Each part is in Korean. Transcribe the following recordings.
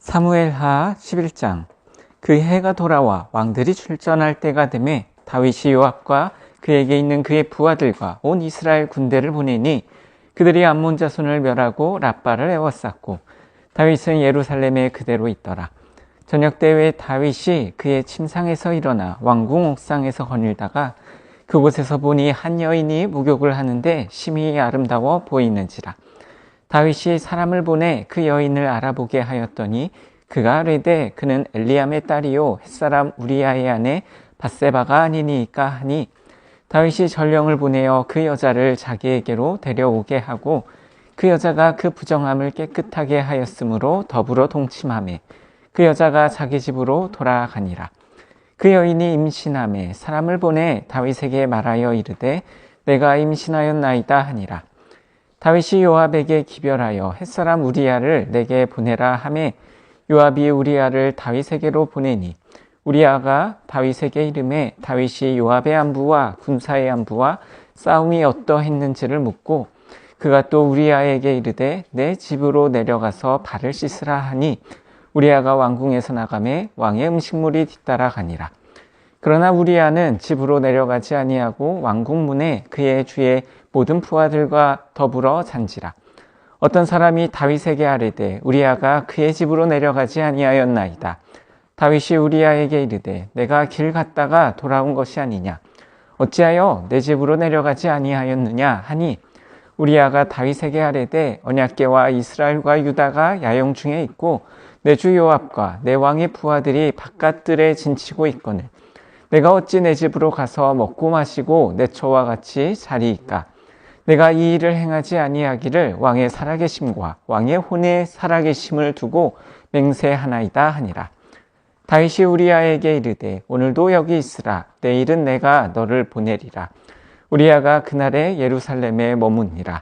사무엘하 11장. 그 해가 돌아와 왕들이 출전할 때가 되매 다윗이 요압과 그에게 있는 그의 부하들과 온 이스라엘 군대를 보내니 그들이 암몬 자손을 멸하고 랍바를 에워쌌고 다윗은 예루살렘에 그대로 있더라. 저녁 때에 다윗이 그의 침상에서 일어나 왕궁 옥상에서 거닐다가 그곳에서 보니 한 여인이 목욕을 하는데 심히 아름다워 보이는지라. 다윗이 사람을 보내 그 여인을 알아보게 하였더니 그가 이르되 그는 엘리암의 딸이요 햇사람 우리아의 아내 밧세바가 아니니까 하니 다윗이 전령을 보내어 그 여자를 자기에게로 데려오게 하고 그 여자가 그 부정함을 깨끗하게 하였으므로 더불어 동침하매 그 여자가 자기 집으로 돌아가니라. 그 여인이 임신하매 사람을 보내 다윗에게 말하여 이르되 내가 임신하였나이다 하니라. 다윗이 요압에게 기별하여 햇사람 우리아를 내게 보내라 하매 요압이 우리아를 다윗에게로 보내니 우리아가 다윗에게 이르매 다윗이 요압의 안부와 군사의 안부와 싸움이 어떠했는지를 묻고 그가 또 우리아에게 이르되 내 집으로 내려가서 발을 씻으라 하니 우리아가 왕궁에서 나가매 왕의 음식물이 뒤따라 가니라. 그러나 우리아는 집으로 내려가지 아니하고 왕궁 문에 그의 주의 모든 부하들과 더불어 잔지라. 어떤 사람이 다윗에게 아뢰되 우리아가 그의 집으로 내려가지 아니하였나이다. 다윗이 우리아에게 이르되 내가 길 갔다가 돌아온 것이 아니냐. 어찌하여 내 집으로 내려가지 아니하였느냐 하니 우리아가 다윗에게 아뢰되 언약궤와 이스라엘과 유다가 야영 중에 있고 내 주 요압과 내 왕의 부하들이 바깥들에 진치고 있거늘 내가 어찌 내 집으로 가서 먹고 마시고 내 처와 같이 자리이까. 내가 이 일을 행하지 아니하기를 왕의 살아계심과 왕의 혼의 살아계심을 두고 맹세하나이다 하니라. 다윗이 우리아에게 이르되 오늘도 여기 있으라. 내일은 내가 너를 보내리라. 우리아가 그날에 예루살렘에 머무니라.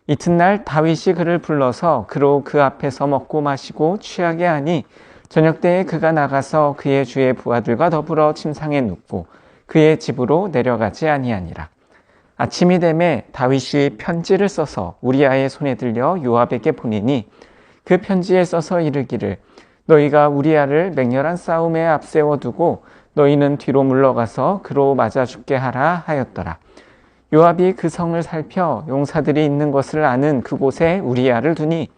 이튿날 다윗이 그를 불러서 그로 그 앞에서 먹고 마시고 취하게 하니 저녁 때에 그가 나가서 그의 주의 부하들과 더불어 침상에 눕고 그의 집으로 내려가지 아니하니라. 아침이 되매 다윗이 편지를 써서 우리아의 손에 들려 요압에게 보내니 그 편지에 써서 이르기를 너희가 우리아를 맹렬한 싸움에 앞세워 두고 너희는 뒤로 물러가서 그로 맞아 죽게 하라 하였더라. 요압이 그 성을 살펴 용사들이 있는 것을 아는 그곳에 우리아를 두니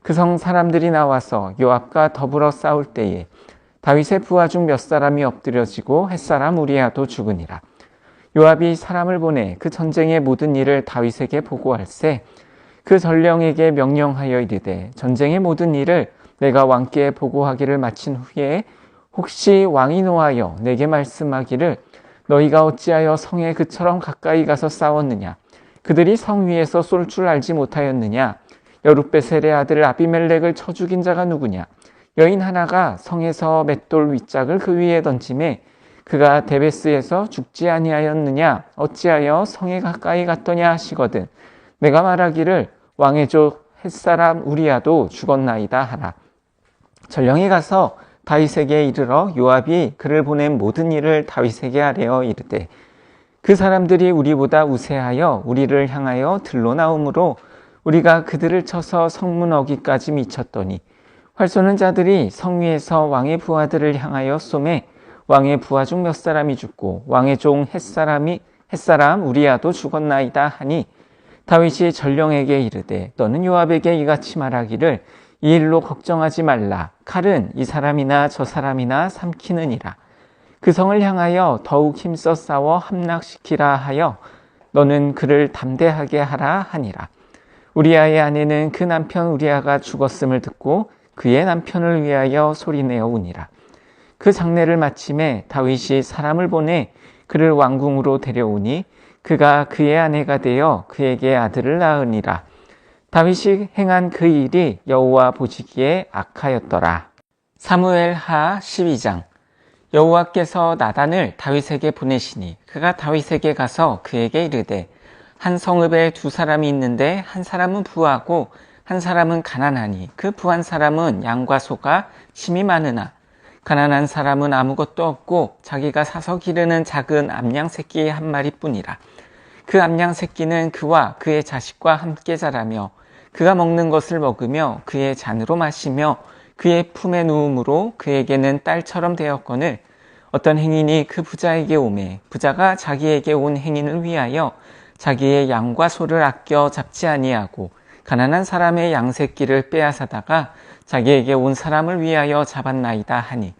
그 성 사람들이 나와서 요압과 더불어 싸울 때에 다윗의 부하 중 몇 사람이 엎드려지고 햇사람 우리아도 죽으니라. 요압이 사람을 보내 그 전쟁의 모든 일을 다윗에게 보고할세 그 전령에게 명령하여 이르되 전쟁의 모든 일을 내가 왕께 보고하기를 마친 후에 혹시 왕이 노하여 내게 말씀하기를 너희가 어찌하여 성에 그처럼 가까이 가서 싸웠느냐. 그들이 성 위에서 쏠 줄 알지 못하였느냐. 여룻베셀의 아들 아비멜렉을 쳐 죽인 자가 누구냐. 여인 하나가 성에서 맷돌 윗짝을 그 위에 던짐에 그가 데베스에서 죽지 아니하였느냐. 어찌하여 성에 가까이 갔더냐 하시거든 내가 말하기를 왕의 족 햇사람 우리아도 죽었나이다 하라. 전령이 가서 다윗에게 이르러 요압이 그를 보낸 모든 일을 다윗에게 아뢰어 이르되 그 사람들이 우리보다 우세하여 우리를 향하여 들로 나오므로 우리가 그들을 쳐서 성문 어귀까지 미쳤더니 활 쏘는 자들이 성 위에서 왕의 부하들을 향하여 쏘매 왕의 부하 중 몇 사람이 죽고 왕의 종 햇사람 우리아도 죽었나이다 하니 다윗이 전령에게 이르되 너는 요압에게 이같이 말하기를 이 일로 걱정하지 말라. 칼은 이 사람이나 저 사람이나 삼키느니라. 그 성을 향하여 더욱 힘써 싸워 함락시키라 하여 너는 그를 담대하게 하라 하니라. 우리아의 아내는 그 남편 우리아가 죽었음을 듣고 그의 남편을 위하여 소리내어 우니라. 그 장례를 마침에 다윗이 사람을 보내 그를 왕궁으로 데려오니 그가 그의 아내가 되어 그에게 아들을 낳으니라. 다윗이 행한 그 일이 여호와 보시기에 악하였더라. 사무엘하 12장. 여호와께서 나단을 다윗에게 보내시니 그가 다윗에게 가서 그에게 이르되 한 성읍에 두 사람이 있는데 한 사람은 부하고 한 사람은 가난하니 그 부한 사람은 양과 소가 심이 많으나 가난한 사람은 아무것도 없고 자기가 사서 기르는 작은 암양 새끼 한 마리뿐이라. 그 암양 새끼는 그와 그의 자식과 함께 자라며 그가 먹는 것을 먹으며 그의 잔으로 마시며 그의 품에 누움으로 그에게는 딸처럼 되었거늘 어떤 행인이 그 부자에게 오매 부자가 자기에게 온 행인을 위하여 자기의 양과 소를 아껴 잡지 아니하고 가난한 사람의 양새끼를 빼앗아다가 자기에게 온 사람을 위하여 잡았나이다 하니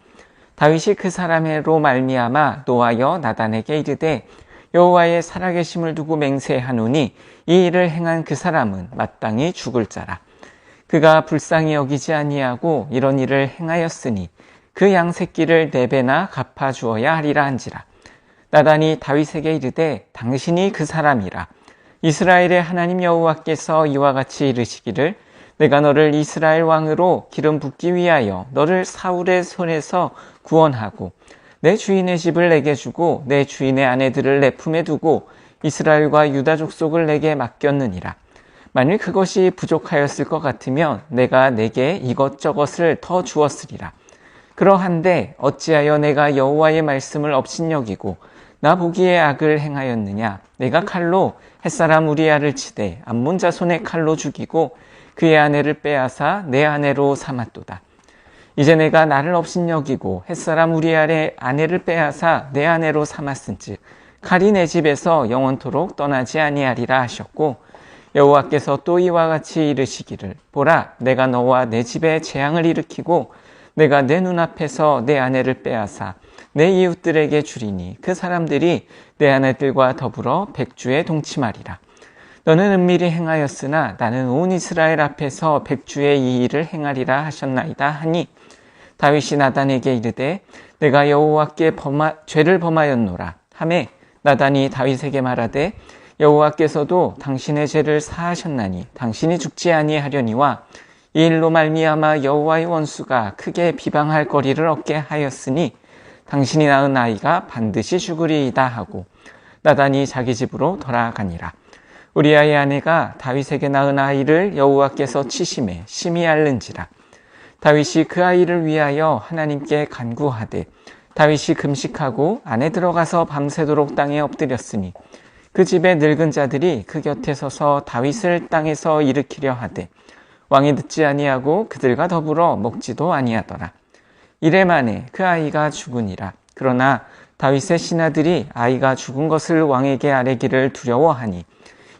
다윗이 그 사람으로 말미암아 노하여 나단에게 이르되 여호와의 살아계심을 두고 맹세하노니 이 일을 행한 그 사람은 마땅히 죽을 자라. 그가 불쌍히 여기지 아니하고 이런 일을 행하였으니 그 양새끼를 4배나 갚아주어야 하리라 한지라. 나단이 다윗에게 이르되 당신이 그 사람이라. 이스라엘의 하나님 여호와께서 이와 같이 이르시기를 내가 너를 이스라엘 왕으로 기름 붓기 위하여 너를 사울의 손에서 구원하고 내 주인의 집을 내게 주고 내 주인의 아내들을 내 품에 두고 이스라엘과 유다 족속을 내게 맡겼느니라. 만일 그것이 부족하였을 것 같으면 내가 내게 이것저것을 더 주었으리라. 그러한데 어찌하여 내가 여호와의 말씀을 업신여기고 나 보기에 악을 행하였느냐. 내가 칼로 햇사람 우리아를 치되 암몬 자손의 칼로 죽이고 그의 아내를 빼앗아 내 아내로 삼았도다. 이제 내가 나를 업신여기고 햇사람 우리아의 아내를 빼앗아 내 아내로 삼았은즉 칼이 내 집에서 영원토록 떠나지 아니하리라 하셨고 여호와께서 또 이와 같이 이르시기를 보라 내가 너와 내 집에 재앙을 일으키고 내가 내 눈앞에서 내 아내를 빼앗아 내 이웃들에게 주리니 그 사람들이 내 아내들과 더불어 백주에 동침하리라. 너는 은밀히 행하였으나 나는 온 이스라엘 앞에서 백주의 이 일을 행하리라 하셨나이다 하니 다윗이 나단에게 이르되 내가 여호와께 죄를 범하였노라 하매 나단이 다윗에게 말하되 여호와께서도 당신의 죄를 사하셨나니 당신이 죽지 아니하려니와 이 일로 말미암아 여호와의 원수가 크게 비방할 거리를 얻게 하였으니 당신이 낳은 아이가 반드시 죽으리이다 하고 나단이 자기 집으로 돌아가니라. 우리아의 아내가 다윗에게 낳은 아이를 여호와께서 치심에 심히 앓는지라. 다윗이 그 아이를 위하여 하나님께 간구하되 다윗이 금식하고 안에 들어가서 밤새도록 땅에 엎드렸으니 그 집의 늙은 자들이 그 곁에 서서 다윗을 땅에서 일으키려 하되 왕이 듣지 아니하고 그들과 더불어 먹지도 아니하더라. 이래 만에 그 아이가 죽으니라. 그러나 다윗의 신하들이 아이가 죽은 것을 왕에게 아뢰기를 두려워하니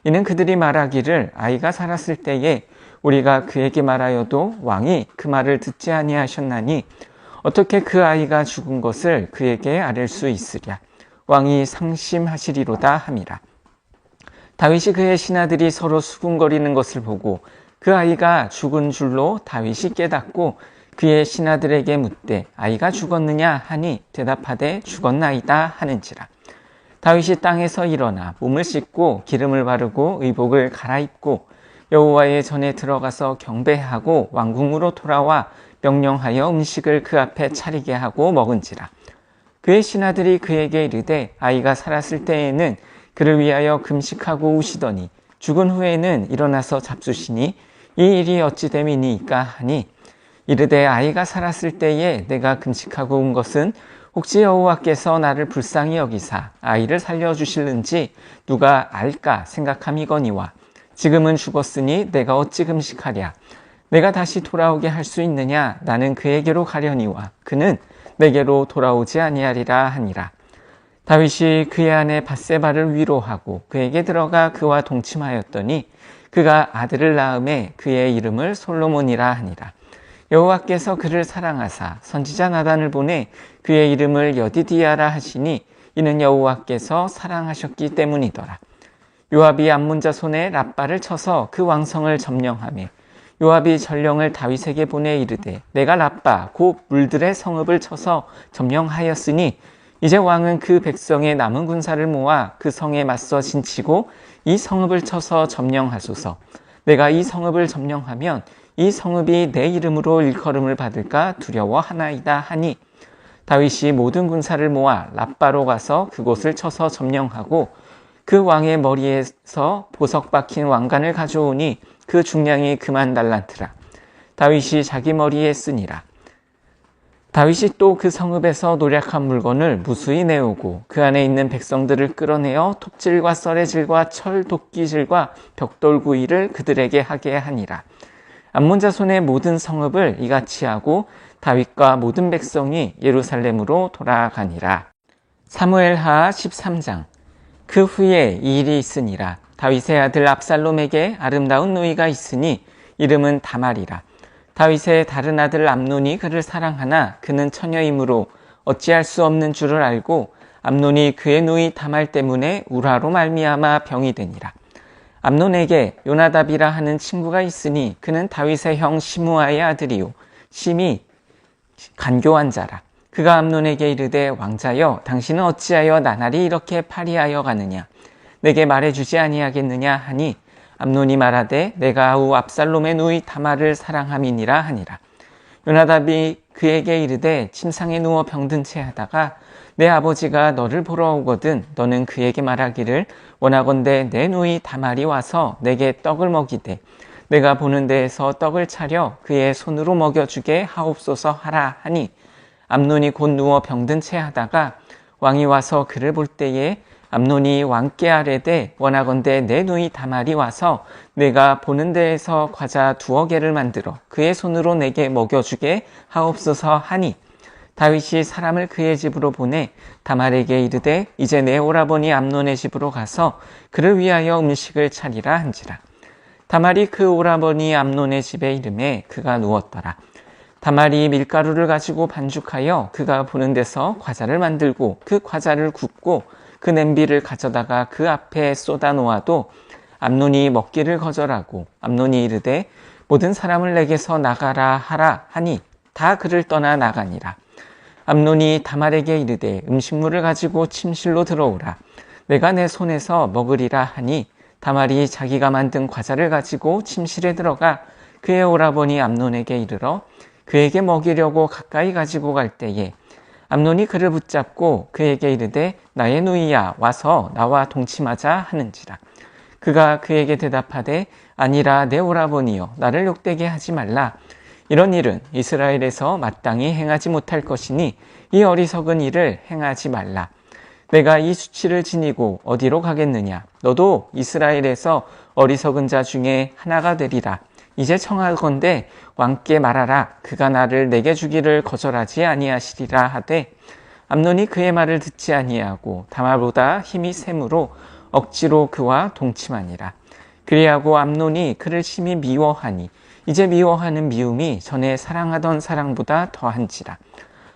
이는 그들이 말하기를 아이가 살았을 때에 우리가 그에게 말하여도 왕이 그 말을 듣지 아니하셨나니 어떻게 그 아이가 죽은 것을 그에게 아뢰 수 있으랴. 왕이 상심하시리로다 함이라. 다윗이 그의 신하들이 서로 수군거리는 것을 보고 그 아이가 죽은 줄로 다윗이 깨닫고 그의 신하들에게 묻되 아이가 죽었느냐 하니 대답하되 죽었나이다 하는지라. 다윗이 땅에서 일어나 몸을 씻고 기름을 바르고 의복을 갈아입고 여호와의 전에 들어가서 경배하고 왕궁으로 돌아와 명령하여 음식을 그 앞에 차리게 하고 먹은지라. 그의 신하들이 그에게 이르되 아이가 살았을 때에는 그를 위하여 금식하고 우시더니 죽은 후에는 일어나서 잡수시니 이 일이 어찌 됨이니까 하니 이르되 아이가 살았을 때에 내가 금식하고 온 것은 혹시 여호와께서 나를 불쌍히 여기사 아이를 살려주실는지 누가 알까 생각함이거니와 지금은 죽었으니 내가 어찌 금식하랴. 내가 다시 돌아오게 할 수 있느냐. 나는 그에게로 가려니와 그는 내게로 돌아오지 아니하리라 하니라. 다윗이 그의 아내 밧세바를 위로하고 그에게 들어가 그와 동침하였더니 그가 아들을 낳음에 그의 이름을 솔로몬이라 하니라. 여호와께서 그를 사랑하사 선지자 나단을 보내 그의 이름을 여디디아라 하시니 이는 여호와께서 사랑하셨기 때문이더라. 요압이 암몬 자손의 랍바를 쳐서 그 왕성을 점령하며 요압이 전령을 다윗에게 보내 이르되 내가 랍바 곧 물들의 성읍을 쳐서 점령하였으니 이제 왕은 그 백성의 남은 군사를 모아 그 성에 맞서 진치고 이 성읍을 쳐서 점령하소서. 내가 이 성읍을 점령하면 이 성읍이 내 이름으로 일컬음을 받을까 두려워하나이다 하니 다윗이 모든 군사를 모아 랍바로 가서 그곳을 쳐서 점령하고 그 왕의 머리에서 보석 박힌 왕관을 가져오니 그 중량이 그만 달란트라. 다윗이 자기 머리에 쓰니라. 다윗이 또 그 성읍에서 노략한 물건을 무수히 내오고 그 안에 있는 백성들을 끌어내어 톱질과 썰의질과 철 도끼질과 벽돌구이를 그들에게 하게 하니라. 암몬 자손의 모든 성읍을 이같이 하고 다윗과 모든 백성이 예루살렘으로 돌아가니라. 사무엘하 13장. 그 후에 이 일이 있으니라. 다윗의 아들 압살롬에게 아름다운 누이가 있으니 이름은 다말이라. 다윗의 다른 아들 암논이 그를 사랑하나 그는 처녀이므로 어찌할 수 없는 줄을 알고 암논이 그의 누이 다말 때문에 우라로 말미암아 병이 되니라. 암논에게 요나답이라 하는 친구가 있으니 그는 다윗의 형 시므아의 아들이요 심히 간교한 자라. 그가 암논에게 이르되 왕자여 당신은 어찌하여 나날이 이렇게 파리하여 가느냐 내게 말해주지 아니하겠느냐 하니 암논이 말하되 내가 아우 압살롬의 누이 다말을 사랑함이니라 하니라. 요나답이 그에게 이르되 침상에 누워 병든 채 하다가 내 아버지가 너를 보러 오거든 너는 그에게 말하기를 원하건대 내 누이 다말이 와서 내게 떡을 먹이되 내가 보는 데에서 떡을 차려 그의 손으로 먹여주게 하옵소서 하라 하니 암논이 곧 누워 병든 채 하다가 왕이 와서 그를 볼 때에 암논이 왕께 아뢰되 원하건대 내 누이 다말이 와서 내가 보는 데에서 과자 2개를 만들어 그의 손으로 내게 먹여주게 하옵소서 하니 다윗이 사람을 그의 집으로 보내 다말에게 이르되 이제 내 오라버니 암논의 집으로 가서 그를 위하여 음식을 차리라 한지라. 다말이 그 오라버니 암논의 집에 이르매 그가 누웠더라. 다말이 밀가루를 가지고 반죽하여 그가 보는 데서 과자를 만들고 그 과자를 굽고 그 냄비를 가져다가 그 앞에 쏟아 놓아도 암논이 먹기를 거절하고 암논이 이르되 모든 사람을 내게서 나가라 하라 하니 다 그를 떠나 나가니라. 암논이 다말에게 이르되 음식물을 가지고 침실로 들어오라. 내가 내 손에서 먹으리라 하니 다말이 자기가 만든 과자를 가지고 침실에 들어가 그의 오라버니 암논에게 이르러 그에게 먹이려고 가까이 가지고 갈 때에 암논이 그를 붙잡고 그에게 이르되 나의 누이야 와서 나와 동침하자 하는지라. 그가 그에게 대답하되 아니라 내 오라버니여 나를 욕되게 하지 말라. 이런 일은 이스라엘에서 마땅히 행하지 못할 것이니 이 어리석은 일을 행하지 말라. 내가 이 수치를 지니고 어디로 가겠느냐. 너도 이스라엘에서 어리석은 자 중에 하나가 되리라. 이제 청하건대 왕께 말하라. 그가 나를 내게 주기를 거절하지 아니하시리라 하되 암논이 그의 말을 듣지 아니하고 다말보다 힘이 세므로 억지로 그와 동침하니라. 그리하고 암논이 그를 심히 미워하니 이제 미워하는 미움이 전에 사랑하던 사랑보다 더한지라.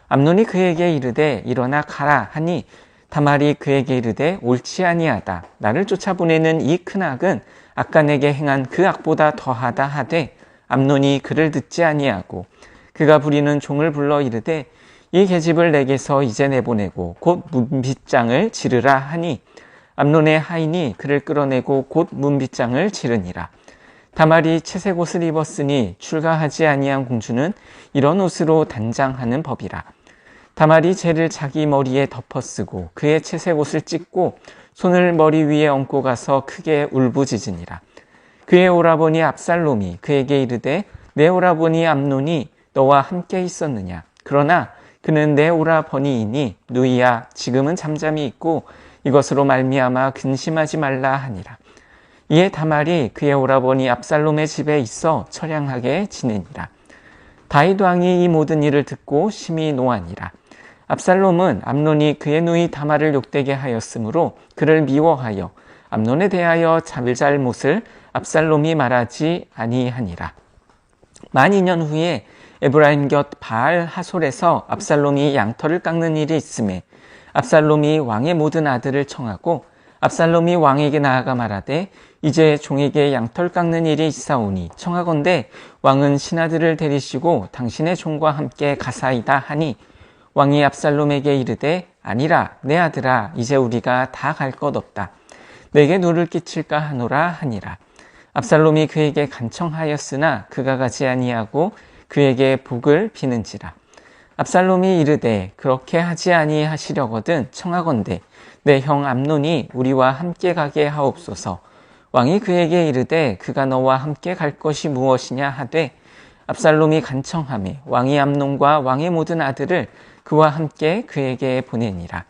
암논이 그에게 이르되 일어나 가라 하니 다말이 그에게 이르되 옳지 아니하다. 나를 쫓아보내는 이 큰 악은 아까 내게 행한 그 악보다 더하다 하되 암논이 그를 듣지 아니하고 그가 부리는 종을 불러 이르되 이 계집을 내게서 이제 내보내고 곧 문빗장을 지르라 하니 암논의 하인이 그를 끌어내고 곧 문빗장을 지르니라. 다말이 채색 옷을 입었으니 출가하지 아니한 공주는 이런 옷으로 단장하는 법이라. 다말이 재를 자기 머리에 덮어쓰고 그의 채색 옷을 찢고 손을 머리 위에 얹고 가서 크게 울부짖으니라. 그의 오라버니 압살롬이 그에게 이르되 내 오라버니 암논이 너와 함께 있었느냐. 그러나 그는 내 오라버니이니 누이야 지금은 잠잠히 있고 이것으로 말미암아 근심하지 말라 하니라. 이에 다말이 그의 오라버니 압살롬의 집에 있어 처량하게 지내니라. 다윗 왕이 이 모든 일을 듣고 심히 노하니라. 압살롬은 암논이 그의 누이 다말을 욕되게 하였으므로 그를 미워하여 암논에 대하여 잘못을 압살롬이 말하지 아니하니라. 만 2년 후에 에브라임 곁 바알 하솔에서 압살롬이 양털을 깎는 일이 있음에 압살롬이 왕의 모든 아들을 청하고 압살롬이 왕에게 나아가 말하되 이제 종에게 양털 깎는 일이 있사오니 청하건대 왕은 신하들을 데리시고 당신의 종과 함께 가사이다 하니 왕이 압살롬에게 이르되 아니라 내 아들아 이제 우리가 다 갈 것 없다. 내게 누를 끼칠까 하노라 하니라. 압살롬이 그에게 간청하였으나 그가 가지 아니하고 그에게 복을 비는지라. 압살롬이 이르되 그렇게 하지 아니하시려거든 청하건대 내 형 암논이 우리와 함께 가게 하옵소서. 왕이 그에게 이르되 그가 너와 함께 갈 것이 무엇이냐 하되 압살롬이 간청하매 왕이 암논과 왕의 모든 아들을 그와 함께 그에게 보내니라.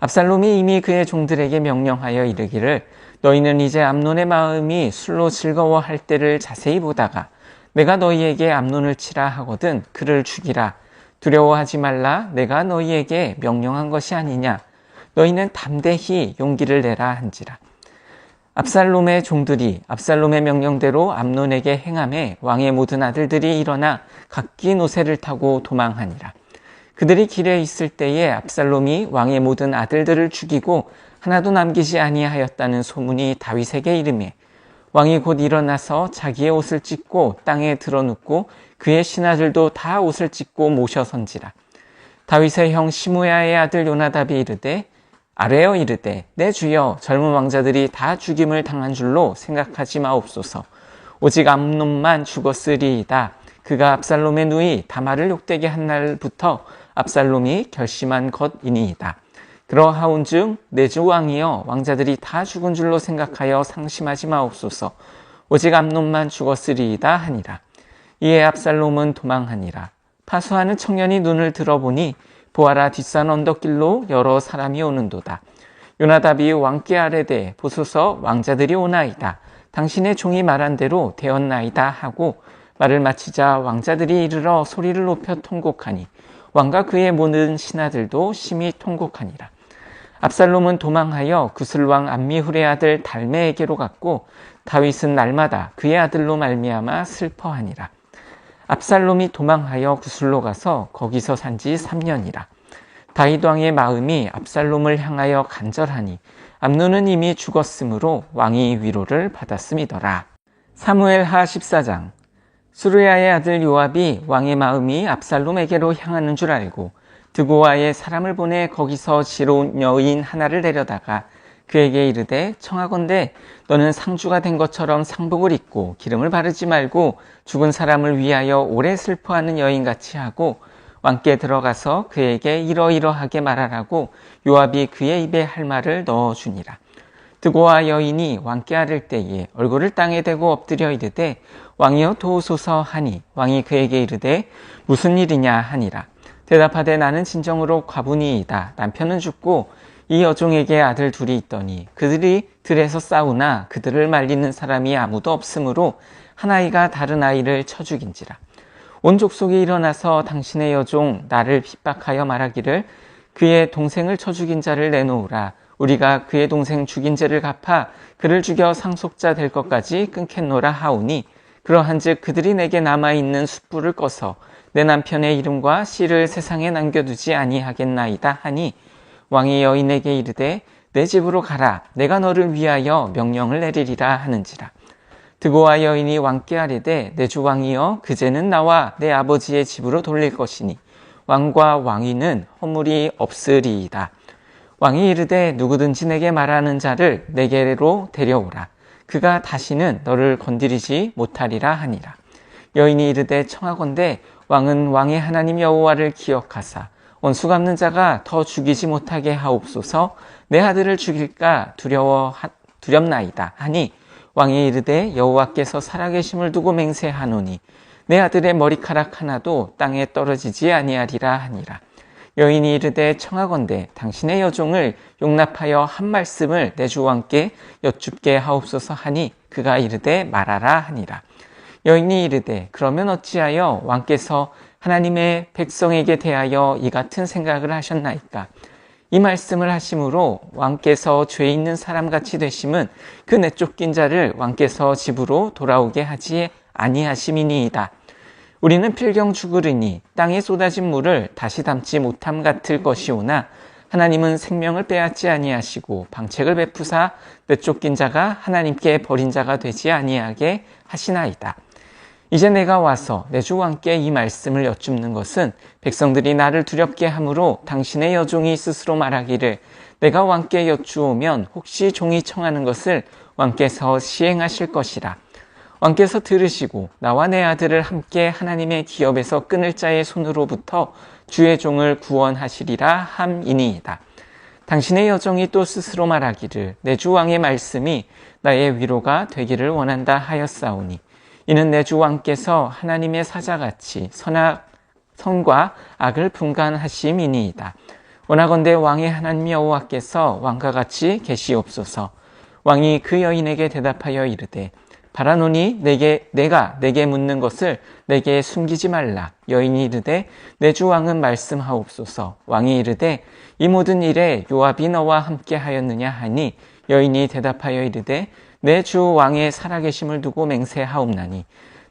압살롬이 이미 그의 종들에게 명령하여 이르기를 너희는 이제 암논의 마음이 술로 즐거워할 때를 자세히 보다가 내가 너희에게 암논을 치라 하거든 그를 죽이라. 두려워하지 말라. 내가 너희에게 명령한 것이 아니냐. 너희는 담대히 용기를 내라 한지라. 압살롬의 종들이 압살롬의 명령대로 암논에게 행함에 왕의 모든 아들들이 일어나 각기 노새를 타고 도망하니라. 그들이 길에 있을 때에 압살롬이 왕의 모든 아들들을 죽이고 하나도 남기지 아니하였다는 소문이 다윗에게 이르매 왕이 곧 일어나서 자기의 옷을 찢고 땅에 드러눕고 그의 신하들도 다 옷을 찢고 모셔선지라. 다윗의 형 시므야의 아들 요나답이 이르되 아뢰어 이르되 내 주여 젊은 왕자들이 다 죽임을 당한 줄로 생각하지 마옵소서. 오직 암논만 죽었으리이다. 그가 압살롬의 누이 다말을 욕되게 한 날부터 압살롬이 결심한 것이니이다. 그러하온즉 내 주 왕이여 왕자들이 다 죽은 줄로 생각하여 상심하지 마옵소서. 오직 암논만 죽었으리이다 하니라. 이에 압살롬은 도망하니라. 파수하는 청년이 눈을 들어보니 보아라 뒷산 언덕길로 여러 사람이 오는도다. 요나답이 왕께 아뢰되 보소서 왕자들이 오나이다. 당신의 종이 말한 대로 되었나이다 하고 말을 마치자 왕자들이 이르러 소리를 높여 통곡하니 왕과 그의 모든 신하들도 심히 통곡하니라. 압살롬은 도망하여 구슬왕 암미훌의 아들 달메에게로 갔고 다윗은 날마다 그의 아들로 말미암아 슬퍼하니라. 압살롬이 도망하여 구슬로 가서 거기서 산지 3년이라. 다윗 왕의 마음이 압살롬을 향하여 간절하니 암논은 이미 죽었으므로 왕이 위로를 받았음이더라. 사무엘하 14장. 수르야의 아들 요압이 왕의 마음이 압살롬에게로 향하는 줄 알고 드고아에 사람을 보내 거기서 지로운 여인 하나를 데려다가 그에게 이르되 청하건대 너는 상주가 된 것처럼 상복을 입고 기름을 바르지 말고 죽은 사람을 위하여 오래 슬퍼하는 여인같이 하고 왕께 들어가서 그에게 이러이러하게 말하라고 요압이 그의 입에 할 말을 넣어주니라. 드고아 여인이 왕께 아를 때에 얼굴을 땅에 대고 엎드려 이르되 왕이여 도우소서 하니 왕이 그에게 이르되 무슨 일이냐 하니라. 대답하되 나는 진정으로 과부니이다. 남편은 죽고 이 여종에게 아들 둘이 있더니 그들이 들에서 싸우나 그들을 말리는 사람이 아무도 없으므로 한 아이가 다른 아이를 쳐 죽인지라. 온 족속이 일어나서 당신의 여종 나를 핍박하여 말하기를 그의 동생을 쳐 죽인 자를 내놓으라. 우리가 그의 동생 죽인 죄를 갚아 그를 죽여 상속자 될 것까지 끊겠노라 하오니 그러한즉 그들이 내게 남아있는 숯불을 꺼서 내 남편의 이름과 씨를 세상에 남겨두지 아니하겠나이다 하니 왕이 여인에게 이르되 내 집으로 가라. 내가 너를 위하여 명령을 내리리라 하는지라. 드고아 여인이 왕께 아뢰되 내 주 왕이여 그제는 나와 내 아버지의 집으로 돌릴 것이니 왕과 왕위는 허물이 없으리이다. 왕이 이르되 누구든지 내게 말하는 자를 내게로 데려오라. 그가 다시는 너를 건드리지 못하리라 하니라. 여인이 이르되 청하건대 왕은 왕의 하나님 여호와를 기억하사 원수 갚는 자가 더 죽이지 못하게 하옵소서. 내 아들을 죽일까 두렵나이다 하니 왕이 이르되 여호와께서 살아계심을 두고 맹세하노니 내 아들의 머리카락 하나도 땅에 떨어지지 아니하리라 하니라. 여인이 이르되 청하건대 당신의 여종을 용납하여 한 말씀을 내 주 왕께 여쭙게 하옵소서 하니 그가 이르되 말하라 하니라. 여인이 이르되 그러면 어찌하여 왕께서 하나님의 백성에게 대하여 이 같은 생각을 하셨나이까? 이 말씀을 하심으로 왕께서 죄 있는 사람같이 되심은 그 내쫓긴 자를 왕께서 집으로 돌아오게 하지 아니하심이니이다. 우리는 필경 죽으리니 땅에 쏟아진 물을 다시 담지 못함 같을 것이오나 하나님은 생명을 빼앗지 아니하시고 방책을 베푸사 내쫓긴 자가 하나님께 버린 자가 되지 아니하게 하시나이다. 이제 내가 와서 내 주 왕께 이 말씀을 여쭙는 것은 백성들이 나를 두렵게 하므로 당신의 여종이 스스로 말하기를 내가 왕께 여쭈오면 혹시 종이 청하는 것을 왕께서 시행하실 것이라. 왕께서 들으시고 나와 내 아들을 함께 하나님의 기업에서 끊을 자의 손으로부터 주의 종을 구원하시리라 함이니이다. 당신의 여종이 또 스스로 말하기를 내 주 왕의 말씀이 나의 위로가 되기를 원한다 하였사오니 이는 내 주 왕께서 하나님의 사자같이 선과 악을 분간하심이니이다. 원하건대 왕의 하나님 여호와께서 왕과 같이 계시옵소서. 왕이 그 여인에게 대답하여 이르되 바라노니 내가 내게 묻는 것을 내게 숨기지 말라. 여인이 이르되 내 주 왕은 말씀하옵소서. 왕이 이르되 이 모든 일에 요압이 너와 함께 하였느냐 하니 여인이 대답하여 이르되 내 주 왕의 살아계심을 두고 맹세하옵나니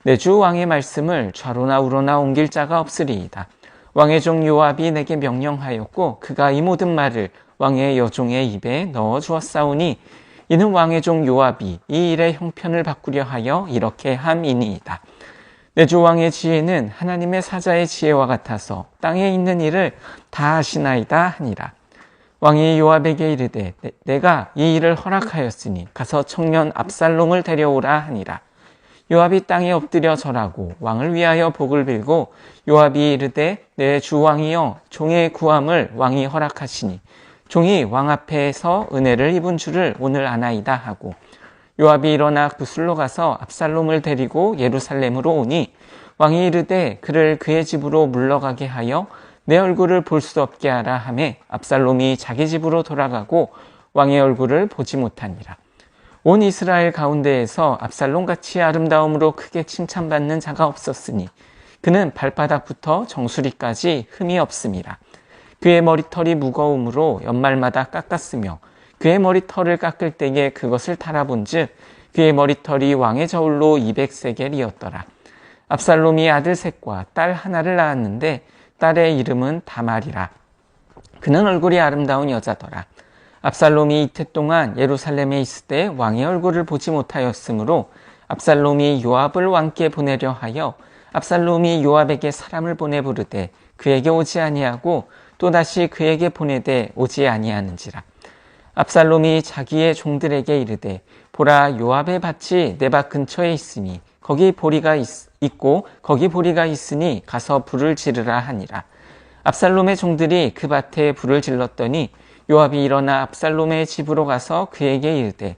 내 주 왕의 말씀을 좌로나 우로나 옮길 자가 없으리이다. 왕의 종 요압이 내게 명령하였고 그가 이 모든 말을 왕의 여종의 입에 넣어 주었사오니 이는 왕의 종 요압이 이 일의 형편을 바꾸려 하여 이렇게 함이니이다. 내 주 왕의 지혜는 하나님의 사자의 지혜와 같아서 땅에 있는 일을 다 아시나이다 하니라. 왕이 요압에게 이르되 내가 이 일을 허락하였으니 가서 청년 압살롬을 데려오라 하니라. 요압이 땅에 엎드려 절하고 왕을 위하여 복을 빌고 요압이 이르되 내 주 왕이여 종의 구함을 왕이 허락하시니 종이 왕 앞에서 은혜를 입은 줄을 오늘 아나이다 하고 요압이 일어나 구슬로 가서 압살롬을 데리고 예루살렘으로 오니 왕이 이르되 그를 그의 집으로 물러가게 하여 내 얼굴을 볼 수 없게 하라 하매 압살롬이 자기 집으로 돌아가고 왕의 얼굴을 보지 못하니라. 온 이스라엘 가운데에서 압살롬같이 아름다움으로 크게 칭찬받는 자가 없었으니 그는 발바닥부터 정수리까지 흠이 없음이라. 그의 머리털이 무거움으로 연말마다 깎았으며 그의 머리털을 깎을 때에 그것을 달아본즉 그의 머리털이 왕의 저울로 200세겔이었더라. 압살롬이 아들 셋과 딸 하나를 낳았는데 딸의 이름은 다말이라. 그는 얼굴이 아름다운 여자더라. 압살롬이 이태 동안 예루살렘에 있을 때 왕의 얼굴을 보지 못하였으므로 압살롬이 요압을 왕께 보내려 하여 압살롬이 요압에게 사람을 보내 부르되 그에게 오지 아니하고 또다시 그에게 보내되 오지 아니하는지라. 압살롬이 자기의 종들에게 이르되 보라 요압의 밭이 내 밭 근처에 있으니 거기 보리가 있고 거기 보리가 있으니 가서 불을 지르라 하니라. 압살롬의 종들이 그 밭에 불을 질렀더니 요압이 일어나 압살롬의 집으로 가서 그에게 이르되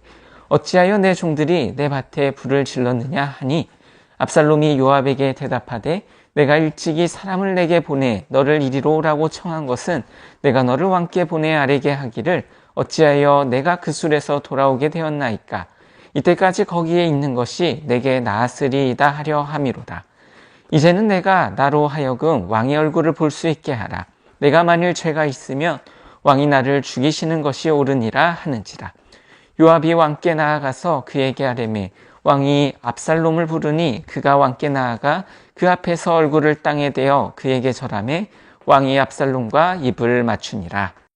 어찌하여 내 종들이 내 밭에 불을 질렀느냐 하니 압살롬이 요압에게 대답하되 내가 일찍이 사람을 내게 보내 너를 이리로 오라고 청한 것은 내가 너를 왕께 보내 아뢰게 하기를 어찌하여 내가 그 술에서 돌아오게 되었나이까. 이때까지 거기에 있는 것이 내게 나았으리이다 하려 함이로다. 이제는 내가 나로 하여금 왕의 얼굴을 볼 수 있게 하라. 내가 만일 죄가 있으면 왕이 나를 죽이시는 것이 옳으니라 하는지라. 요압이 왕께 나아가서 그에게 아뢰매 왕이 압살롬을 부르니 그가 왕께 나아가 그 앞에서 얼굴을 땅에 대어 그에게 절하매 왕이 압살롬과 입을 맞추니라.